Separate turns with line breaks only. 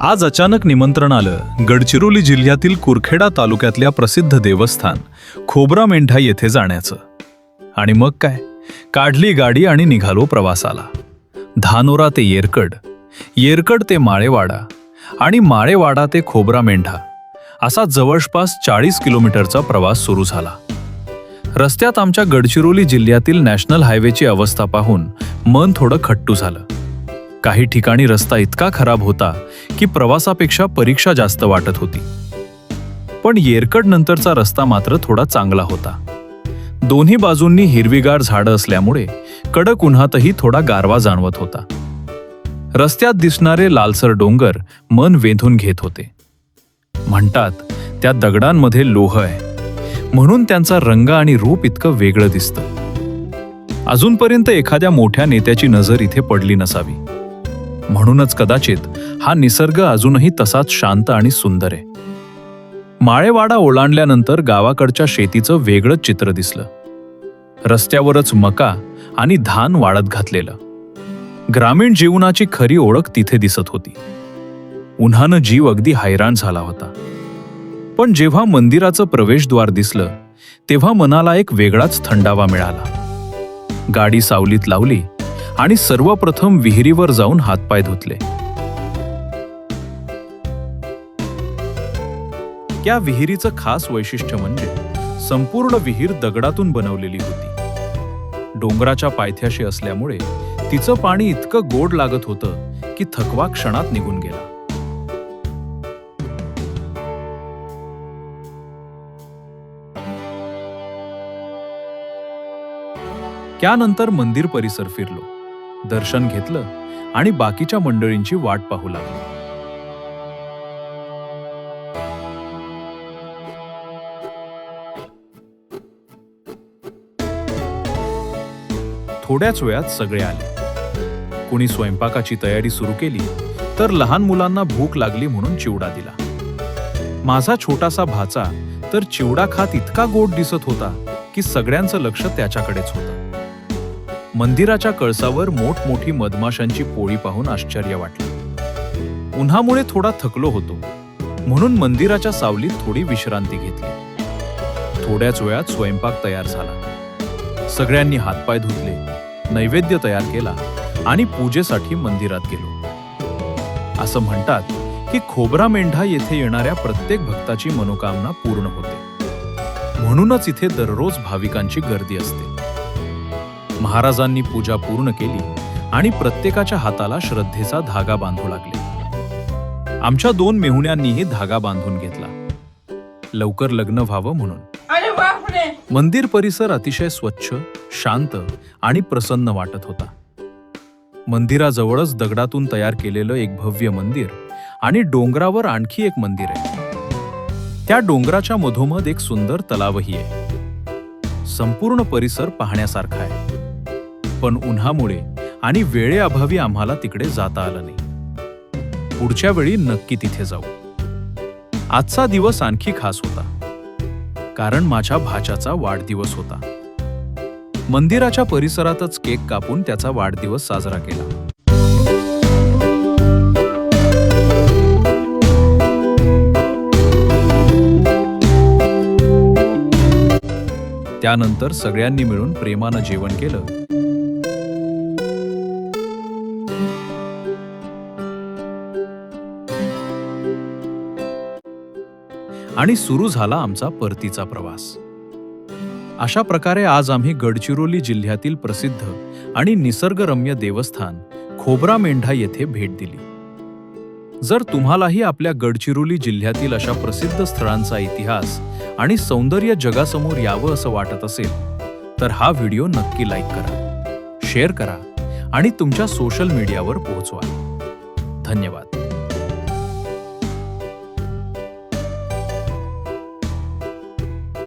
आज अचानक निमंत्रण आलं गडचिरोली जिल्ह्यातील कुरखेडा तालुक्यातल्या प्रसिद्ध देवस्थान खोब्रा मेंढा येथे जाण्याचं. आणि मग काय, काढली गाडी आणि निघालो प्रवासाला. धानोरा ते येरकड, येरकड ते माळेवाडा आणि माळेवाडा ते खोब्रा मेंढा असा जवळपास 40 किलोमीटरचा प्रवास सुरू झाला. रस्त्यात आमच्या गडचिरोली जिल्ह्यातील नॅशनल हायवेची अवस्था पाहून मन थोडं खट्टू झालं. काही ठिकाणी रस्ता इतका खराब होता की प्रवासापेक्षा परीक्षा जास्त वाटत होती. पण येरकड नंतरचा रस्ता मात्र थोडा चांगला होता. दोन्ही बाजूंनी हिरवीगार झाडं असल्यामुळे कडक उन्हातही थोडा गारवा जाणवत होता. रस्त्यात दिसणारे लालसर डोंगर मन वेधून घेत होते. म्हणतात त्या दगडांमध्ये लोह आहे, म्हणून त्यांचा रंग आणि रूप इतकं वेगळं दिसतं. अजूनपर्यंत एखाद्या मोठ्या नेत्याची नजर इथे पडली नसावी. म्हणूनच कदाचित हा निसर्ग अजूनही तसाच शांत आणि सुंदर आहे. माळेवाडा ओलांडल्यानंतर गावाकडच्या शेतीचं वेगळंच चित्र दिसलं. रस्त्यावरच मका आणि धान वाळत घातलेलं. ग्रामीण जीवनाची खरी ओळख तिथे दिसत होती. उन्हानं जीव अगदी हैराण झाला होता. पण जेव्हा मंदिराचं प्रवेशद्वार दिसलं तेव्हा मनाला एक वेगळाच थंडावा मिळाला. गाडी सावलीत लावली आणि सर्वप्रथम विहिरीवर जाऊन हातपाय धुतले. त्या विहिरीचं खास वैशिष्ट्य म्हणजे संपूर्ण विहीर दगडातून बनवलेली होती. डोंगराच्या पायथ्याशी असल्यामुळे तिचं पाणी इतकं गोड लागत होतं की थकवा क्षणात निघून गेला. त्यानंतर मंदिर परिसर फिरलो, दर्शन घेतलं आणि बाकीच्या मंडळींची वाट पाहू लागलो. थोड्याच वेळात सगळे आले. कुणी स्वयंपाकाची तयारी सुरू केली तर लहान मुलांना भूक लागली म्हणून चिवडा दिला. माझा छोटासा भाचा तर चिवडा खात इतका गोड दिसत होता की सगळ्यांचं लक्ष त्याच्याकडेच होतं. मंदिराच्या कळसावर मोठमोठी मधमाशांची पोळी पाहून आश्चर्य वाटलं. उन्हामुळे थोडा थकलो होतो, म्हणून मंदिराच्या सावलीत थोडी विश्रांती घेतली. थोड्याच वेळात स्वयंपाक तयार झाला. सगळ्यांनी हातपाय धुतले, नैवेद्य तयार केला आणि पूजेसाठी मंदिरात गेलो. असं म्हणतात की खोब्रा मेंढा येथे येणाऱ्या प्रत्येक भक्ताची मनोकामना पूर्ण होते. म्हणूनच इथे दररोज भाविकांची गर्दी असते. महाराजांनी पूजा पूर्ण केली आणि प्रत्येकाच्या हाताला श्रद्धेचा धागा बांधू लागले. आमच्या 2 मेहुण्यांनीही धागा बांधून घेतला, लवकर लग्न व्हावं म्हणून. मंदिर परिसर अतिशय स्वच्छ, शांत आणि प्रसन्न वाटत होता. मंदिराजवळच दगडातून तयार केलेलं एक भव्य मंदिर आणि डोंगरावर आणखी एक मंदिर आहे. त्या डोंगराच्या मधोमध एक सुंदर तलावही आहे. संपूर्ण परिसर पाहण्यासारखा आहे. पण उन्हामुळे आणि वेळेअभावी आम्हाला तिकडे जाता आलं नाही. पुढच्या वेळी नक्की तिथे जाऊ. आजचा दिवस आणखी खास होता, कारण माझ्या भाच्याचा वाढदिवस होता. मंदिराच्या परिसरातच केक कापून त्याचा वाढदिवस साजरा केला. त्यानंतर सगळ्यांनी मिळून प्रेमानं जेवण केलं. आणि सुरू झाला आमचा परतीचा प्रवास. अशा प्रकारे आज आम्ही गडचिरोली जिल्ह्यातील प्रसिद्ध आणि निसर्गरम्य देवस्थान खोब्रा मेंढा येथे भेट दिली. जर तुम्हालाही आपल्या गडचिरोली जिल्ह्यातील अशा प्रसिद्ध स्थळांचा इतिहास आणि सौंदर्य जगासमोर यावं असं वाटत असेल तर हा व्हिडिओ नक्की लाईक करा, शेअर करा आणि तुमच्या सोशल मीडियावर पोहोचवा. धन्यवाद.